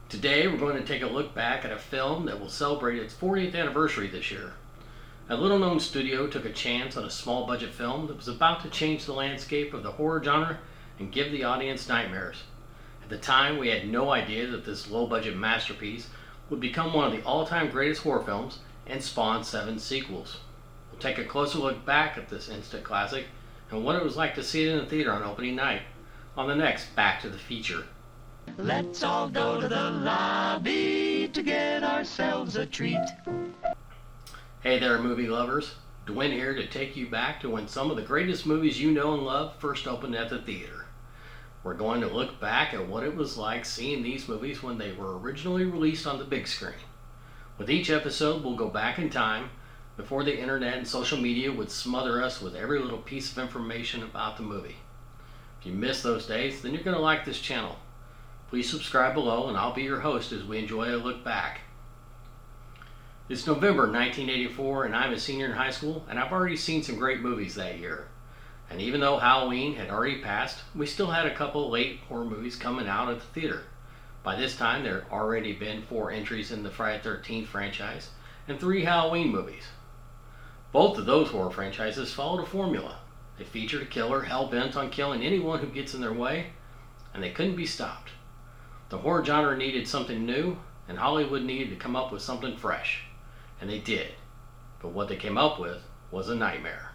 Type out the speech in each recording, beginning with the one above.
Today we're going to take a look back at a film that will celebrate its 40th anniversary this year. A little known studio took a chance on a small budget film that was about to change the landscape of the horror genre and give the audience nightmares. At the time, we had no idea that this low budget masterpiece would become one of the all-time greatest horror films and spawn 7 sequels. We'll take a closer look back at this instant classic and what it was like to see it in the theater on opening night on the next Back to the Feature. Let's all go to the lobby to get ourselves a treat. Hey there, movie lovers. Glen here to take you back to when some of the greatest movies you know and love first opened at the theater. We're going to look back at what it was like seeing these movies when they were originally released on the big screen. With each episode, we'll go back in time before the internet and social media would smother us with every little piece of information about the movie. If you miss those days, then you're going to like this channel. Please subscribe below and I'll be your host as we enjoy a look back. It's November 1984 and I'm a senior in high school and I've already seen some great movies that year. And even though Halloween had already passed, we still had a couple late horror movies coming out at the theater. By this time there had already been 4 entries in the Friday the 13th franchise and 3 Halloween movies. Both of those horror franchises followed a formula. They featured a killer hell-bent on killing anyone who gets in their way, and they couldn't be stopped. The horror genre needed something new, and Hollywood needed to come up with something fresh. And they did. But what they came up with was a nightmare.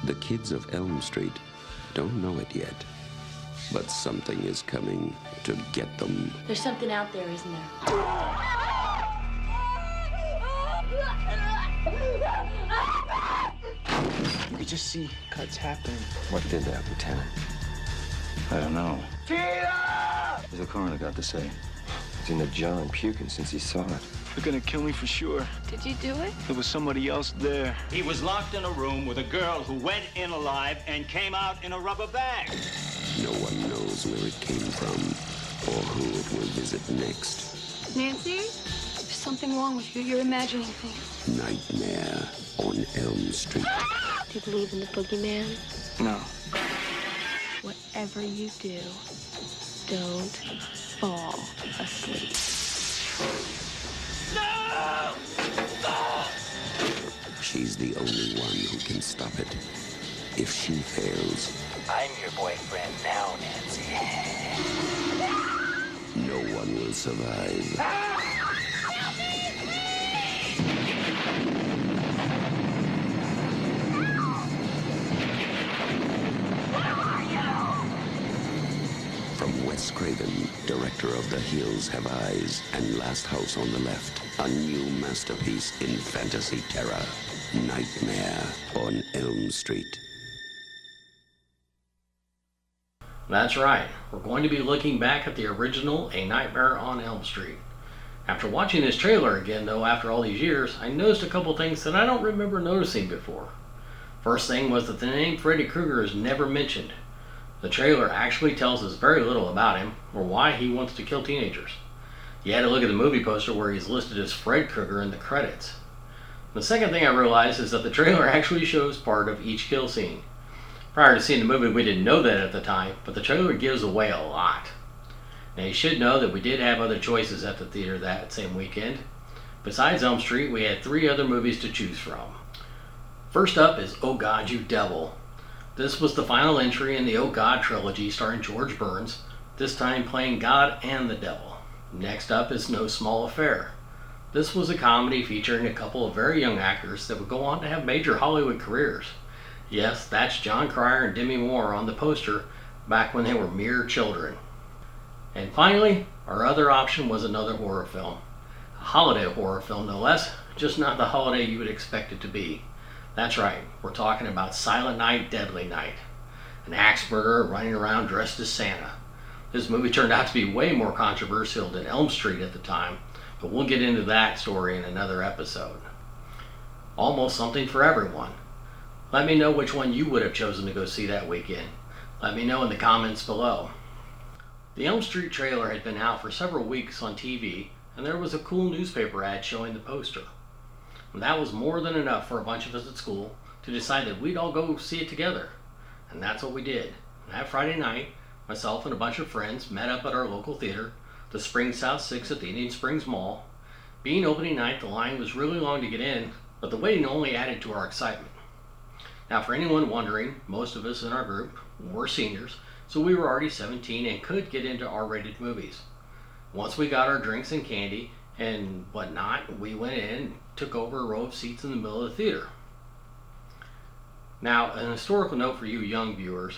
The kids of Elm Street don't know it yet, but something is coming to get them. There's something out there, isn't there? You could just see cuts happening. What did happen, Lieutenant? I don't know. Tina! What's the coroner got to say? He's in the jar and puking since he saw it. They're gonna kill me for sure. Did you do it? There was somebody else there. He was locked in a room with a girl who went in alive and came out in a rubber bag. No one knows where it came from or who it will visit next. Nancy? There's something wrong with you. You're imagining things. Nightmare on Elm Street. Do you believe in the boogeyman? No. Whatever you do, don't fall asleep. No! She's the only one who can stop it. If she fails, I'm your boyfriend now, Nancy. no one will survive. From Wes Craven, director of The Hills Have Eyes and Last House on the Left, a new masterpiece in fantasy terror, Nightmare on Elm Street. That's right, we're going to be looking back at the original A Nightmare on Elm Street. After watching this trailer again though after all these years, I noticed a couple things that I don't remember noticing before. First thing was that the name Freddy Krueger is never mentioned. The trailer actually tells us very little about him or why he wants to kill teenagers. You had to look at the movie poster where he's listed as Fred Krueger in the credits. The second thing I realized is that the trailer actually shows part of each kill scene. Prior to seeing the movie, we didn't know that at the time, but the trailer gives away a lot. Now you should know that we did have other choices at the theater that same weekend. Besides Elm Street, we had 3 other movies to choose from. First up is Oh God, You Devil. This was the final entry in the Oh God trilogy starring George Burns, this time playing God and the Devil. Next up is No Small Affair. This was a comedy featuring a couple of very young actors that would go on to have major Hollywood careers. Yes, that's John Cryer and Demi Moore on the poster back when they were mere children. And finally, our other option was another horror film. A holiday horror film no less, just not the holiday you would expect it to be. That's right, we're talking about Silent Night, Deadly Night. An axe murderer running around dressed as Santa. This movie turned out to be way more controversial than Elm Street at the time, but we'll get into that story in another episode. Almost something for everyone. Let me know which one you would have chosen to go see that weekend. Let me know in the comments below. The Elm Street trailer had been out for several weeks on TV, and there was a cool newspaper ad showing the poster. And that was more than enough for a bunch of us at school to decide that we'd all go see it together. And that's what we did. That Friday night, myself and a bunch of friends met up at our local theater, the Spring South 6 at the Indian Springs Mall. Being opening night, the line was really long to get in, but the waiting only added to our excitement. Now, for anyone wondering, most of us in our group were seniors, so we were already 17 and could get into R-rated movies. Once we got our drinks and candy and whatnot, we went in and took over a row of seats in the middle of the theater. Now, an historical note for you young viewers,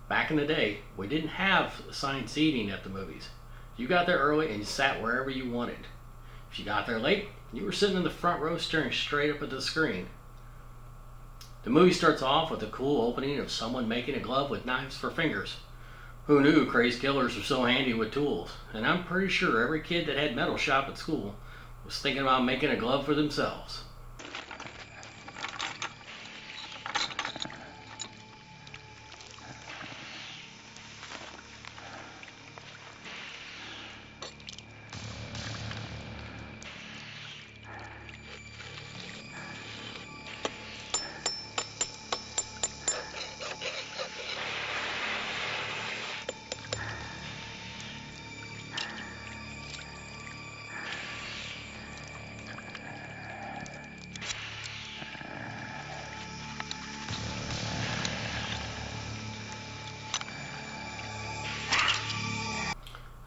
back in the day, we didn't have assigned seating at the movies. You got there early and you sat wherever you wanted. If you got there late, you were sitting in the front row staring straight up at the screen. The movie starts off with a cool opening of someone making a glove with knives for fingers. Who knew crazed killers were so handy with tools? And I'm pretty sure every kid that had metal shop at school was thinking about making a glove for themselves.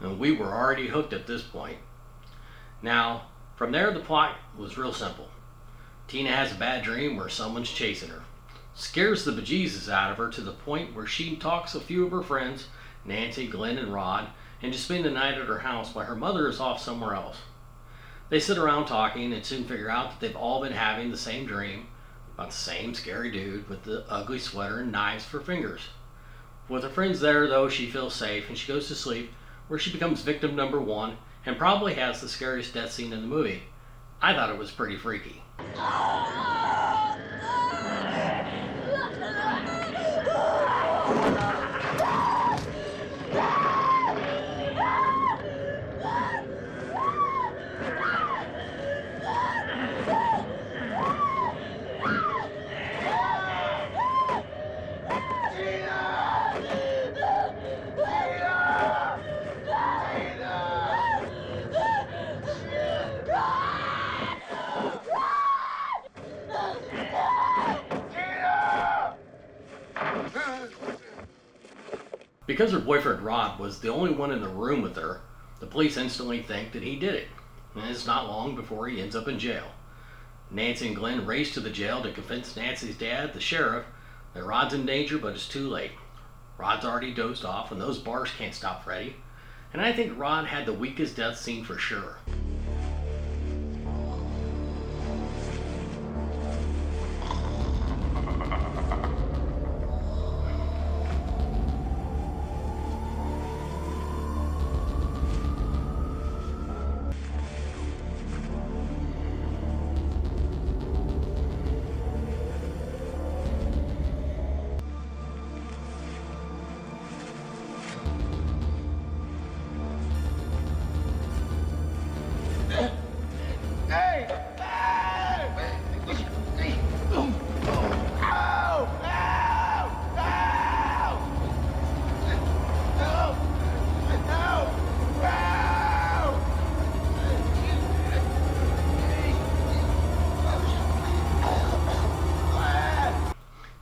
And we were already hooked at this point. Now, from there the plot was real simple. Tina has a bad dream where someone's chasing her. Scares the bejesus out of her to the point where she talks a few of her friends, Nancy, Glen, and Rod, into spending the night at her house while her mother is off somewhere else. They sit around talking and soon figure out that they've all been having the same dream about the same scary dude with the ugly sweater and knives for fingers. With her friends there, though, she feels safe and she goes to sleep, where she becomes victim number 1 and probably has the scariest death scene in the movie. I thought it was pretty freaky. Because her boyfriend Rod was the only one in the room with her, the police instantly think that he did it, and it's not long before he ends up in jail. Nancy and Glenn race to the jail to convince Nancy's dad, the sheriff, that Rod's in danger, but it's too late. Rod's already dozed off, and those bars can't stop Freddy, and I think Rod had the weakest death scene for sure.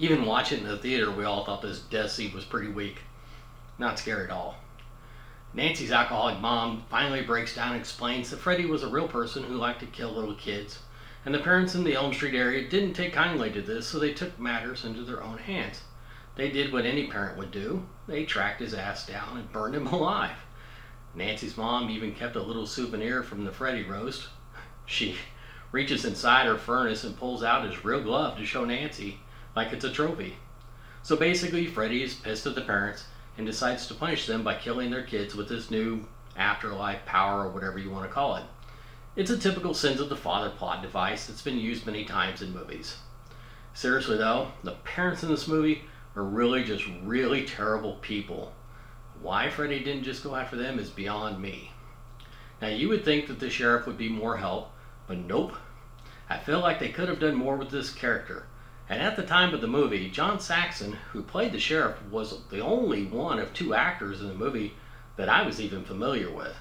Even watching it in the theater, we all thought this death scene was pretty weak. Not scary at all. Nancy's alcoholic mom finally breaks down and explains that Freddy was a real person who liked to kill little kids, and the parents in the Elm Street area didn't take kindly to this, so they took matters into their own hands. They did what any parent would do. They tracked his ass down and burned him alive. Nancy's mom even kept a little souvenir from the Freddy roast. She reaches inside her furnace and pulls out his real glove to show Nancy, like it's a trophy. So basically, Freddy is pissed at the parents and decides to punish them by killing their kids with this new afterlife power, or whatever you want to call it. It's a typical sins of the father plot device that's been used many times in movies. Seriously though, the parents in this movie are really terrible people. Why Freddy didn't just go after them is beyond me. Now you would think that the sheriff would be more help, but nope. I feel like they could have done more with this character. And at the time of the movie, John Saxon, who played the sheriff, was the only one of 2 actors in the movie that I was even familiar with.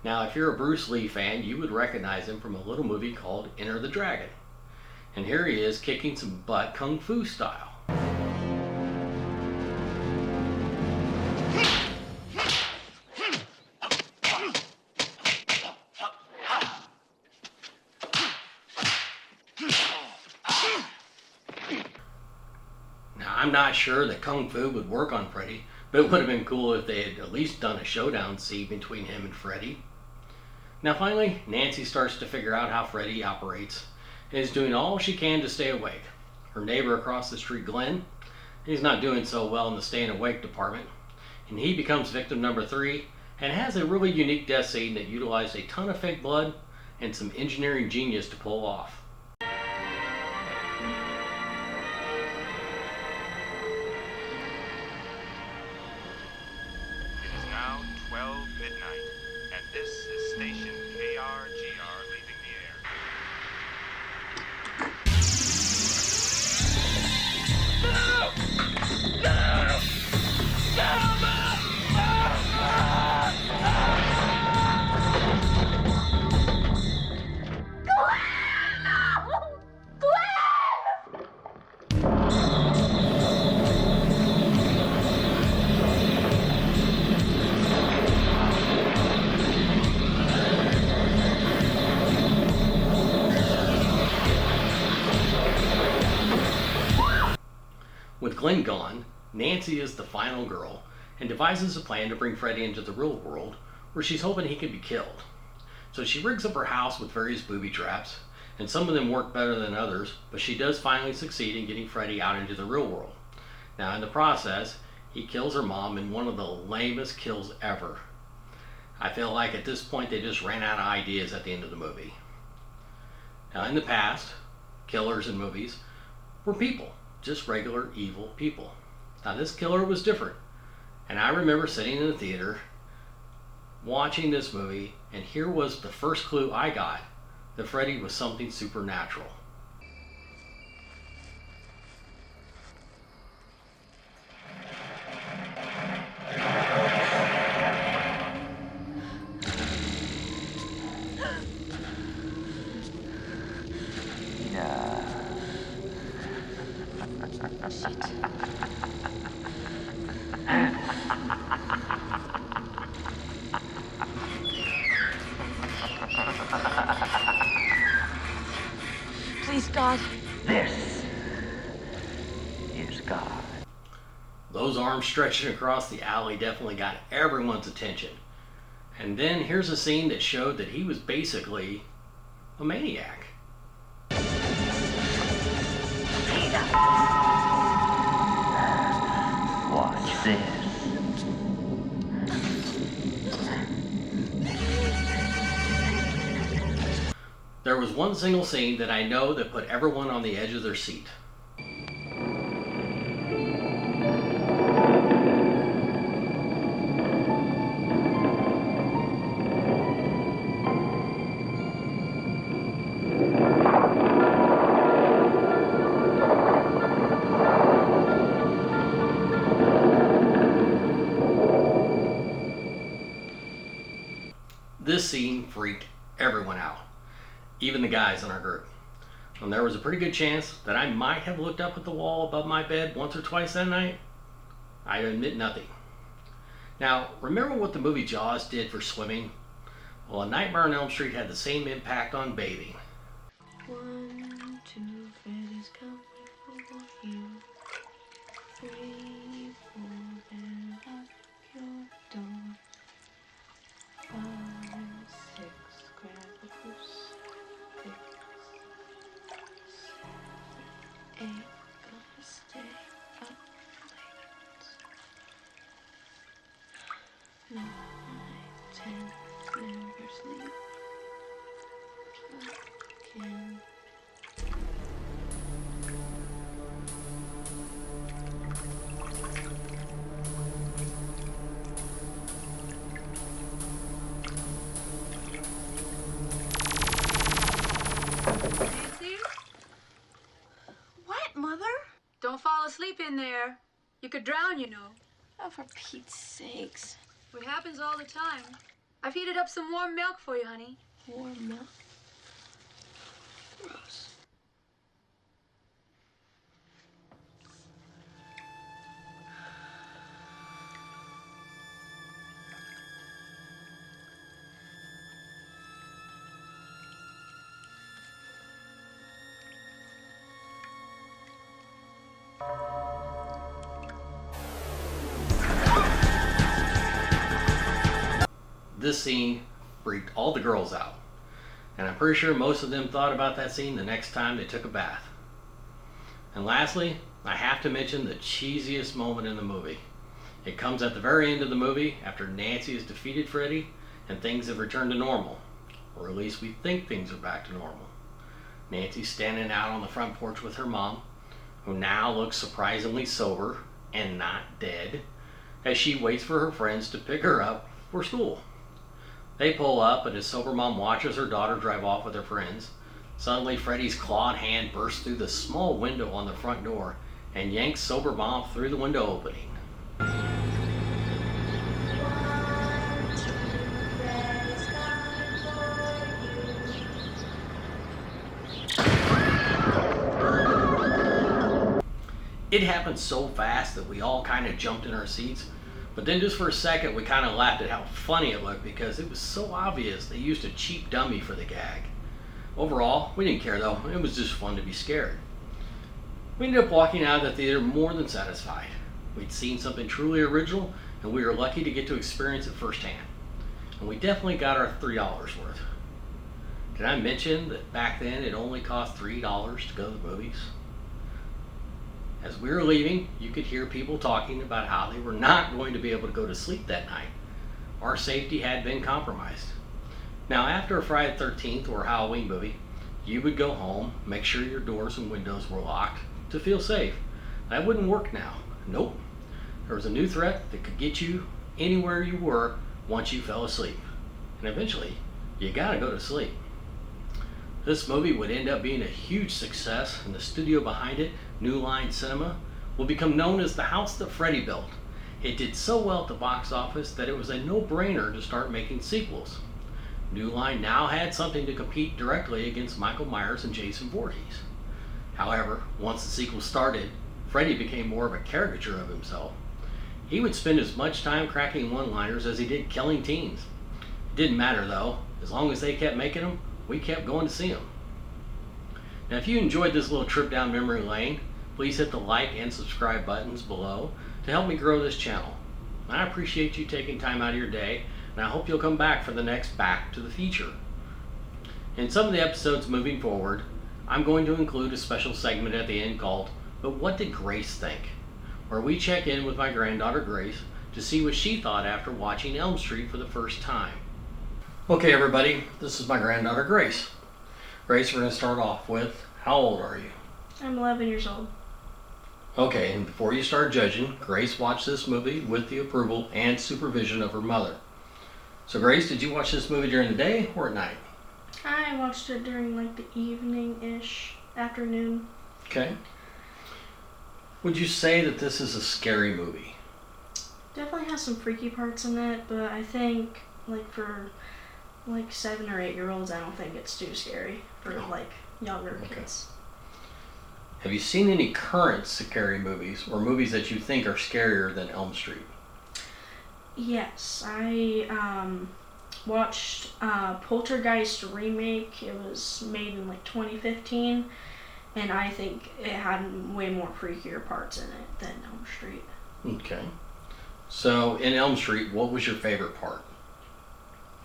Now, if you're a Bruce Lee fan, you would recognize him from a little movie called Enter the Dragon. And here he is kicking some butt kung fu style. I'm not sure that Kung Fu would work on Freddy, but it would have been cool if they had at least done a showdown scene between him and Freddy. Now finally, Nancy starts to figure out how Freddy operates and is doing all she can to stay awake. Her neighbor across the street, Glen, he's not doing so well in the staying awake department, and he becomes victim number 3 and has a really unique death scene that utilized a ton of fake blood and some engineering genius to pull off. Now 12 midnight, and this is station KRGR leaving the air. With Glen gone, Nancy is the final girl and devises a plan to bring Freddy into the real world where she's hoping he can be killed. So she rigs up her house with various booby traps, and some of them work better than others, but she does finally succeed in getting Freddy out into the real world. Now in the process, he kills her mom in one of the lamest kills ever. I feel like at this point they just ran out of ideas at the end of the movie. Now in the past, killers in movies were people. Just regular evil people. Now this killer was different, and I remember sitting in the theater watching this movie, and here was the first clue I got that Freddy was something supernatural. Please, God. This is God. Those arms stretching across the alley definitely got everyone's attention. And then here's a scene that showed that he was basically a maniac. Watch this. There was one single scene that I know that put everyone on the edge of their seat. This scene freaked everyone out, even the guys in our group. And there was a pretty good chance that I might have looked up at the wall above my bed once or twice that night. I admit nothing. Now, remember what the movie Jaws did for swimming? Well, A Nightmare on Elm Street had the same impact on bathing. 1, 2, Freddy's coming for you. 3, 4, then lock your door. 5, 6, grab a crucifix. 7, 8, gonna stay up late. 9, 10, never sleep. 11, fall asleep in there, you could drown, you know. Oh, for Pete's sakes. It happens all the time. I've heated up some warm milk for you, honey. Warm milk? Gross. This scene freaked all the girls out, and I'm pretty sure most of them thought about that scene the next time they took a bath. And lastly, I have to mention the cheesiest moment in the movie. It comes at the very end of the movie after Nancy has defeated Freddy and things have returned to normal, or at least we think things are back to normal. Nancy's standing out on the front porch with her mom, who now looks surprisingly sober and not dead, as she waits for her friends to pick her up for school. They pull up, and his sober mom watches her daughter drive off with her friends. Suddenly, Freddy's clawed hand bursts through the small window on the front door and yanks sober mom through the window opening. It happened so fast that we all kind of jumped in our seats. But then just for a second, we kind of laughed at how funny it looked because it was so obvious they used a cheap dummy for the gag. Overall, we didn't care though. It was just fun to be scared. We ended up walking out of the theater more than satisfied. We'd seen something truly original, and we were lucky to get to experience it firsthand. And we definitely got our $3 worth. Did I mention that back then it only cost $3 to go to the movies? As we were leaving, you could hear people talking about how they were not going to be able to go to sleep that night. Our safety had been compromised. Now, after a Friday the 13th or Halloween movie, you would go home, make sure your doors and windows were locked to feel safe. That wouldn't work now. Nope. There was a new threat that could get you anywhere you were once you fell asleep. And eventually, you gotta go to sleep. This movie would end up being a huge success, and the studio behind it, New Line Cinema, will become known as the house that Freddy built. It did so well at the box office that it was a no-brainer to start making sequels. New Line now had something to compete directly against Michael Myers and Jason Voorhees. However, once the sequel started, Freddy became more of a caricature of himself. He would spend as much time cracking one-liners as he did killing teens. It didn't matter though, as long as they kept making them, we kept going to see them. Now, if you enjoyed this little trip down memory lane, please hit the like and subscribe buttons below to help me grow this channel. I appreciate you taking time out of your day, and I hope you'll come back for the next Back to the Future. In some of the episodes moving forward, I'm going to include a special segment at the end called But What Did Grace Think?, where we check in with my granddaughter Grace to see what she thought after watching Elm Street for the first time. Okay everybody, this is my granddaughter Grace. Grace, we're going to start off with, how old are you? I'm 11 years old. Okay, and before you start judging, Grace watched this movie with the approval and supervision of her mother. So Grace, did you watch this movie during the day or at night? I watched it during like the evening-ish, afternoon. Okay. Would you say that this is a scary movie? Definitely has some freaky parts in it, but I think like for like 7 or 8 year olds, I don't think it's too scary for like younger kids. Have you seen any current scary movies or movies that you think are scarier than Elm Street? Yes, I watched Poltergeist remake. It was made in like 2015, and I think it had way more freakier parts in it than Elm Street. Okay. So in Elm Street, what was your favorite part?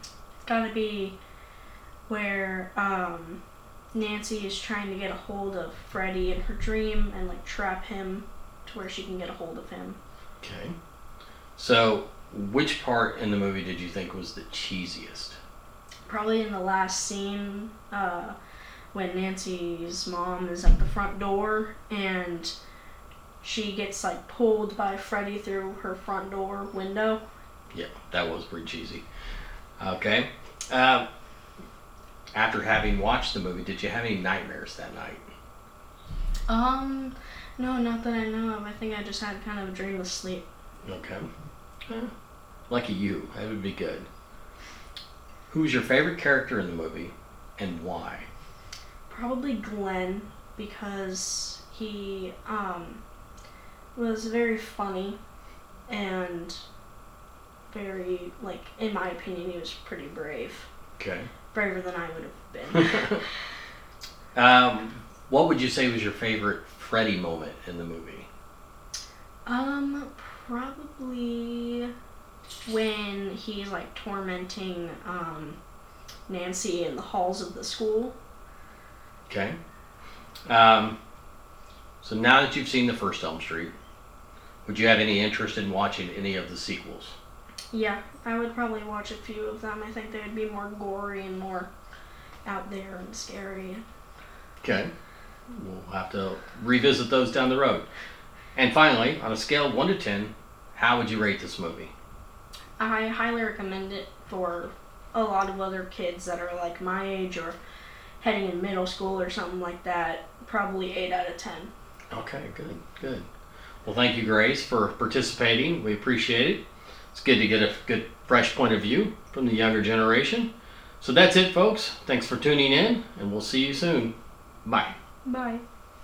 It's gotta be where Nancy is trying to get a hold of Freddy in her dream and like trap him to where she can get a hold of him. Okay. So which part in the movie did you think was the cheesiest? Probably in the last scene when Nancy's mom is at the front door and she gets like pulled by Freddy through her front door window. Yeah, that was pretty cheesy. Okay. After having watched the movie, did you have any nightmares that night? No, not that I know of. I think I just had kind of a dreamless sleep. Okay. Lucky you. That would be good. Who's your favorite character in the movie, and why? Probably Glen, because he was very funny and very, like, in my opinion, he was pretty brave. Okay. Braver than I would have been. What would you say was your favorite Freddy moment in the movie? Probably when he's like tormenting Nancy in the halls of the school. Okay. So now that you've seen the first Elm Street, would you have any interest in watching any of the sequels? Yeah, I would probably watch a few of them. I think they would be more gory and more out there and scary. Okay. We'll have to revisit those down the road. And finally, on a scale of 1 to 10, how would you rate this movie? I highly recommend it for a lot of other kids that are like my age or heading in middle school or something like that. Probably 8 out of 10. Okay, good. Well, thank you, Grace, for participating. We appreciate it. It's good to get a good, fresh point of view from the younger generation. So that's it, folks. Thanks for tuning in, and we'll see you soon. Bye. Bye.